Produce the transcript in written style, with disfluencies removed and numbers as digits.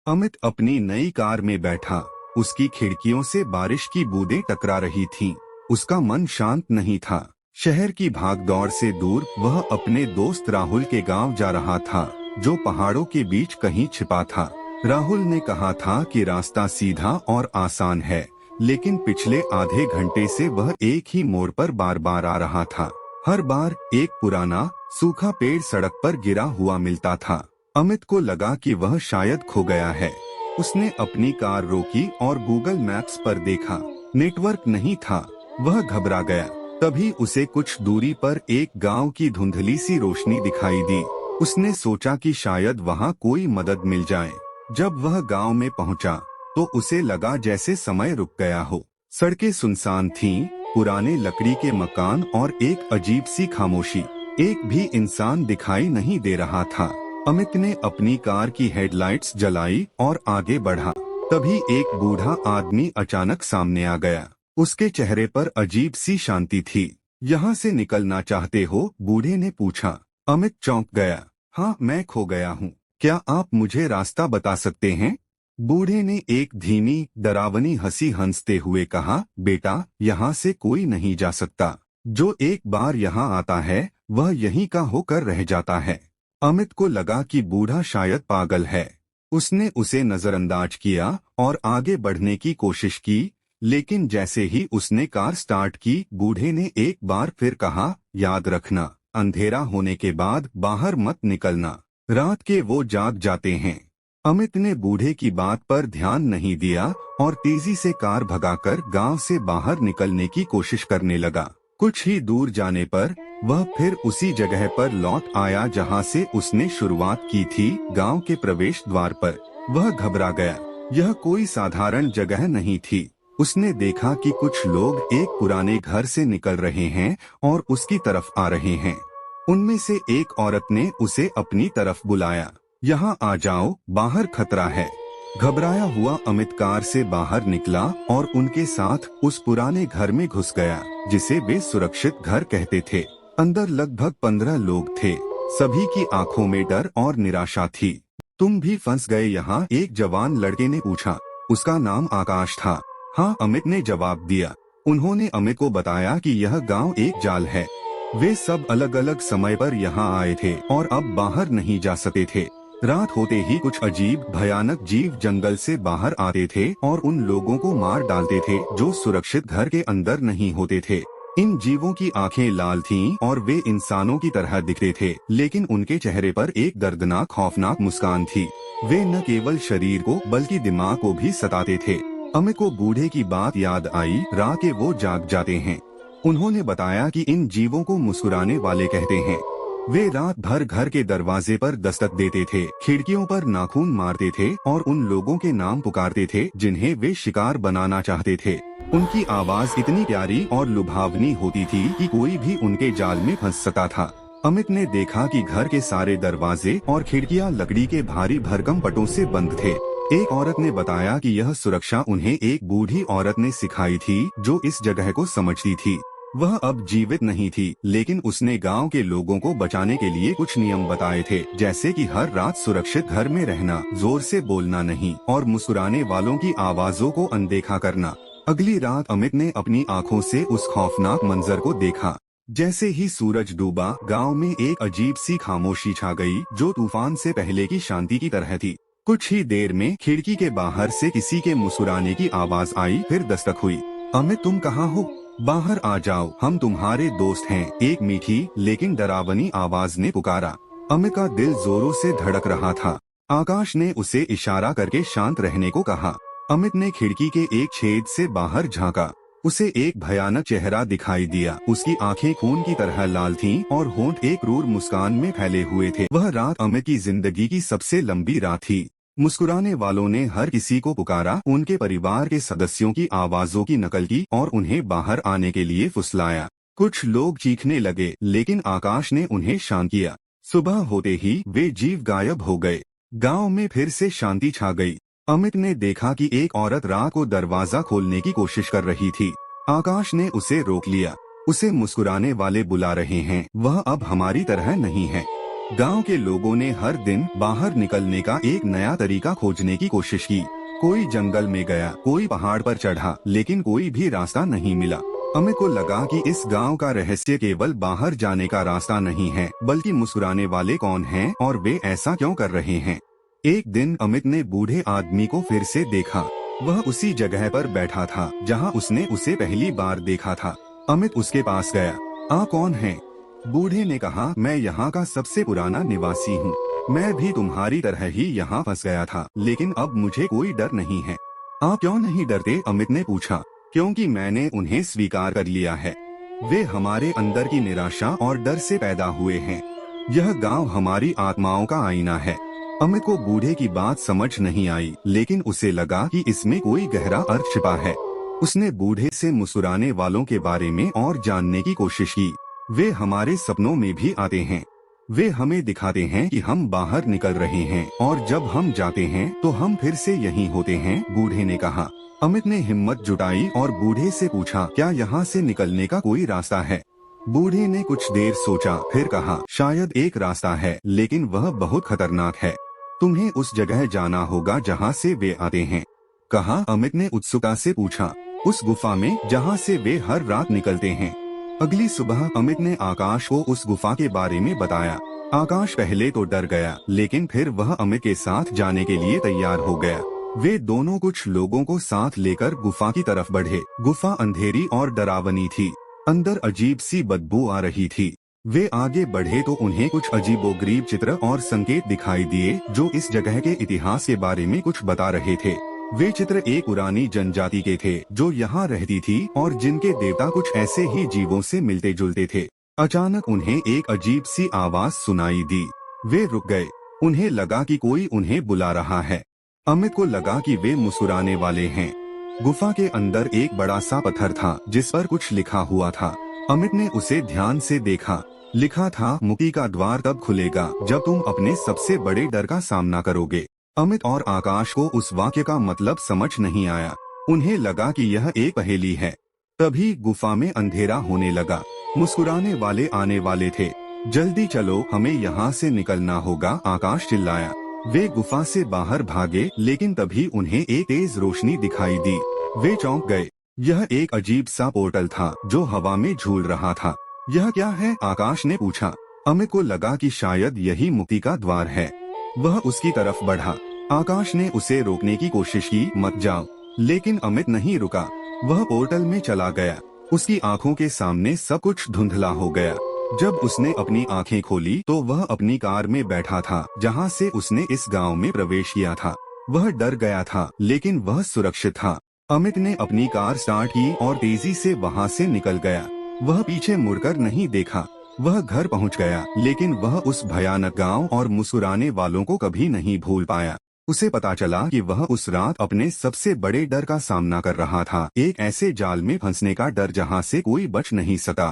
अमित अपनी नई कार में बैठा। उसकी खिड़कियों से बारिश की बूंदें टकरा रही थीं। उसका मन शांत नहीं था। शहर की भागदौड़ से दूर वह अपने दोस्त राहुल के गांव जा रहा था, जो पहाड़ों के बीच कहीं छिपा था। राहुल ने कहा था कि रास्ता सीधा और आसान है, लेकिन पिछले आधे घंटे से वह एक ही मोड़ पर बार बार आ रहा था। हर बार एक पुराना सूखा पेड़ सड़क पर गिरा हुआ मिलता था। अमित को लगा कि वह शायद खो गया है। उसने अपनी कार रोकी और गूगल मैप्स पर देखा। नेटवर्क नहीं था। वह घबरा गया। तभी उसे कुछ दूरी पर एक गांव की धुंधली सी रोशनी दिखाई दी। उसने सोचा कि शायद वहां कोई मदद मिल जाए। जब वह गांव में पहुंचा, तो उसे लगा जैसे समय रुक गया हो। सड़कें सुनसान थीं, पुराने लकड़ी के मकान और एक अजीब सी खामोशी। एक भी इंसान दिखाई नहीं दे रहा था। अमित ने अपनी कार की हेडलाइट्स जलाई और आगे बढ़ा। तभी एक बूढ़ा आदमी अचानक सामने आ गया। उसके चेहरे पर अजीब सी शांति थी। यहाँ से निकलना चाहते हो? बूढ़े ने पूछा। अमित चौंक गया। हाँ, मैं खो गया हूँ। क्या आप मुझे रास्ता बता सकते हैं? बूढ़े ने एक धीमी, डरावनी हंसी हंसते हुए कहा, बेटा, यहाँ से कोई नहीं जा सकता। जो एक बार यहाँ आता है, वह यहीं का होकर रह जाता है। अमित को लगा कि बूढ़ा शायद पागल है। उसने उसे नजरअंदाज किया और आगे बढ़ने की कोशिश की, लेकिन जैसे ही उसने कार स्टार्ट की, बूढ़े ने एक बार फिर कहा, याद रखना, अंधेरा होने के बाद बाहर मत निकलना। रात के वो जाग जाते हैं। अमित ने बूढ़े की बात पर ध्यान नहीं दिया और तेजी से कार भगाकर गांव से बाहर निकलने की कोशिश करने लगा। कुछ ही दूर जाने पर वह फिर उसी जगह पर लौट आया जहां से उसने शुरुआत की थी, गांव के प्रवेश द्वार पर। वह घबरा गया। यह कोई साधारण जगह नहीं थी। उसने देखा कि कुछ लोग एक पुराने घर से निकल रहे हैं और उसकी तरफ आ रहे हैं। उनमें से एक औरत ने उसे अपनी तरफ बुलाया। यहाँ आ जाओ, बाहर खतरा है। घबराया हुआ अमित कार से बाहर निकला और उनके साथ उस पुराने घर में घुस गया, जिसे वे सुरक्षित घर कहते थे। अंदर लगभग 15 लोग थे। सभी की आंखों में डर और निराशा थी। तुम भी फंस गए यहाँ? एक जवान लड़के ने पूछा। उसका नाम आकाश था। हाँ, अमित ने जवाब दिया। उन्होंने अमित को बताया कि यह गांव एक जाल है। वे सब अलग अलग समय पर यहाँ आए थे और अब बाहर नहीं जा सकते थे। रात होते ही कुछ अजीब भयानक जीव जंगल से बाहर आते थे और उन लोगों को मार डालते थे जो सुरक्षित घर के अंदर नहीं होते थे। इन जीवों की आंखें लाल थीं और वे इंसानों की तरह दिखते थे, लेकिन उनके चेहरे पर एक दर्दनाक खौफनाक मुस्कान थी। वे न केवल शरीर को बल्कि दिमाग को भी सताते थे। अमित को बूढ़े की बात याद आई। रात के वो जाग जाते हैं। उन्होंने बताया कि इन जीवों को मुस्कुराने वाले कहते हैं। वे रात भर घर के दरवाजे पर दस्तक देते थे, खिड़कियों पर नाखून मारते थे और उन लोगों के नाम पुकारते थे जिन्हें वे शिकार बनाना चाहते थे। उनकी आवाज इतनी प्यारी और लुभावनी होती थी कि कोई भी उनके जाल में फंस सकता था। अमित ने देखा कि घर के सारे दरवाजे और खिड़कियां लकड़ी के भारी भरकम पटों से बंद थे। एक औरत ने बताया कि यह सुरक्षा उन्हें एक बूढ़ी औरत ने सिखाई थी, जो इस जगह को समझती थी। वह अब जीवित नहीं थी, लेकिन उसने गांव के लोगों को बचाने के लिए कुछ नियम बताए थे, जैसे कि हर रात सुरक्षित घर में रहना, जोर से बोलना नहीं और मुस्कुराने वालों की आवाजों को अनदेखा करना। अगली रात अमित ने अपनी आंखों से उस खौफनाक मंजर को देखा। जैसे ही सूरज डूबा, गांव में एक अजीब सी खामोशी छा गई, जो तूफान से पहले की शांति की तरह थी। कुछ ही देर में खिड़की के बाहर से किसी के मुस्कुराने की आवाज आई। फिर दस्तक हुई। अमित, तुम कहाँ हो? बाहर आ जाओ, हम तुम्हारे दोस्त हैं, एक मीठी लेकिन डरावनी आवाज ने पुकारा। अमित का दिल जोरों से धड़क रहा था। आकाश ने उसे इशारा करके शांत रहने को कहा। अमित ने खिड़की के एक छेद से बाहर झांका। उसे एक भयानक चेहरा दिखाई दिया। उसकी आंखें खून की तरह लाल थीं और होंठ एक क्रूर मुस्कान में फैले हुए थे। वह रात अमित की जिंदगी की सबसे लंबी रात थी। मुस्कुराने वालों ने हर किसी को पुकारा, उनके परिवार के सदस्यों की आवाजों की नकल की और उन्हें बाहर आने के लिए फुसलाया। कुछ लोग चीखने लगे, लेकिन आकाश ने उन्हें शांत किया। सुबह होते ही वे जीव गायब हो गए। गांव में फिर से शांति छा गई। अमित ने देखा कि एक औरत रात को दरवाजा खोलने की कोशिश कर रही थी। आकाश ने उसे रोक लिया। उसे मुस्कुराने वाले बुला रहे हैं, वह अब हमारी तरह नहीं है। गांव के लोगों ने हर दिन बाहर निकलने का एक नया तरीका खोजने की कोशिश की। कोई जंगल में गया, कोई पहाड़ पर चढ़ा, लेकिन कोई भी रास्ता नहीं मिला। अमित को लगा कि इस गांव का रहस्य केवल बाहर जाने का रास्ता नहीं है, बल्कि मुस्कुराने वाले कौन हैं और वे ऐसा क्यों कर रहे हैं। एक दिन अमित ने बूढ़े आदमी को फिर से देखा। वह उसी जगह पर बैठा था जहां उसने उसे पहली बार देखा था। अमित उसके पास गया। आप कौन हैं? बूढ़े ने कहा, मैं यहाँ का सबसे पुराना निवासी हूँ। मैं भी तुम्हारी तरह ही यहाँ फंस गया था, लेकिन अब मुझे कोई डर नहीं है। आप क्यों नहीं डरते? अमित ने पूछा। क्योंकि मैंने उन्हें स्वीकार कर लिया है। वे हमारे अंदर की निराशा और डर से पैदा हुए हैं। यह गांव हमारी आत्माओं का आईना है। अमित को बूढ़े की बात समझ नहीं आई, लेकिन उसे लगा कि इसमें कोई गहरा अर्थ छिपा है। उसने बूढ़े से मुस्कुराने वालों के बारे में और जानने की कोशिश की। वे हमारे सपनों में भी आते हैं। वे हमें दिखाते हैं कि हम बाहर निकल रहे हैं, और जब हम जाते हैं तो हम फिर से यहीं होते हैं, बूढ़े ने कहा। अमित ने हिम्मत जुटाई और बूढ़े से पूछा, क्या यहाँ से निकलने का कोई रास्ता है? बूढ़े ने कुछ देर सोचा, फिर कहा, शायद एक रास्ता है, लेकिन वह बहुत खतरनाक है। तुम्हें उस जगह जाना होगा जहाँ से वे आते हैं। कहा? अमित ने उत्सुकता से पूछा। उस गुफा में जहाँ से वे हर रात निकलते हैं। अगली सुबह अमित ने आकाश को उस गुफा के बारे में बताया। आकाश पहले तो डर गया, लेकिन फिर वह अमित के साथ जाने के लिए तैयार हो गया। वे दोनों कुछ लोगों को साथ लेकर गुफा की तरफ बढ़े। गुफा अंधेरी और डरावनी थी। अंदर अजीब सी बदबू आ रही थी। वे आगे बढ़े तो उन्हें कुछ अजीबोगरीब चित्र और संकेत दिखाई दिए, जो इस जगह के इतिहास के बारे में कुछ बता रहे थे। वे चित्र एक पुरानी जनजाति के थे जो यहाँ रहती थी और जिनके देवता कुछ ऐसे ही जीवों से मिलते जुलते थे। अचानक उन्हें एक अजीब सी आवाज सुनाई दी। वे रुक गए। उन्हें लगा कि कोई उन्हें बुला रहा है। अमित को लगा कि वे मुस्कुराने वाले हैं। गुफा के अंदर एक बड़ा सा पत्थर था जिस पर कुछ लिखा हुआ था। अमित ने उसे ध्यान से देखा। लिखा था, मुक्ति का द्वार तब खुलेगा जब तुम अपने सबसे बड़े डर का सामना करोगे। अमित और आकाश को उस वाक्य का मतलब समझ नहीं आया। उन्हें लगा कि यह एक पहेली है। तभी गुफा में अंधेरा होने लगा। मुस्कुराने वाले आने वाले थे। जल्दी चलो, हमें यहाँ से निकलना होगा, आकाश चिल्लाया। वे गुफा से बाहर भागे, लेकिन तभी उन्हें एक तेज रोशनी दिखाई दी। वे चौंक गए। यह एक अजीब सा पोर्टल था जो हवा में झूल रहा था। यह क्या है? आकाश ने पूछा। अमित को लगा कि शायद यही मुक्ति का द्वार है। वह उसकी तरफ बढ़ा। आकाश ने उसे रोकने की कोशिश की, मत जाओ, लेकिन अमित नहीं रुका। वह पोर्टल में चला गया। उसकी आंखों के सामने सब कुछ धुंधला हो गया। जब उसने अपनी आंखें खोली तो वह अपनी कार में बैठा था जहां से उसने इस गांव में प्रवेश किया था। वह डर गया था, लेकिन वह सुरक्षित था। अमित ने अपनी कार स्टार्ट की और तेजी से वहां से निकल गया। वह पीछे मुड़कर नहीं देखा। वह घर पहुंच गया, लेकिन वह उस भयानक गांव और मुस्कुराने वालों को कभी नहीं भूल पाया। उसे पता चला कि वह उस रात अपने सबसे बड़े डर का सामना कर रहा था, एक ऐसे जाल में फंसने का डर जहां से कोई बच नहीं सका।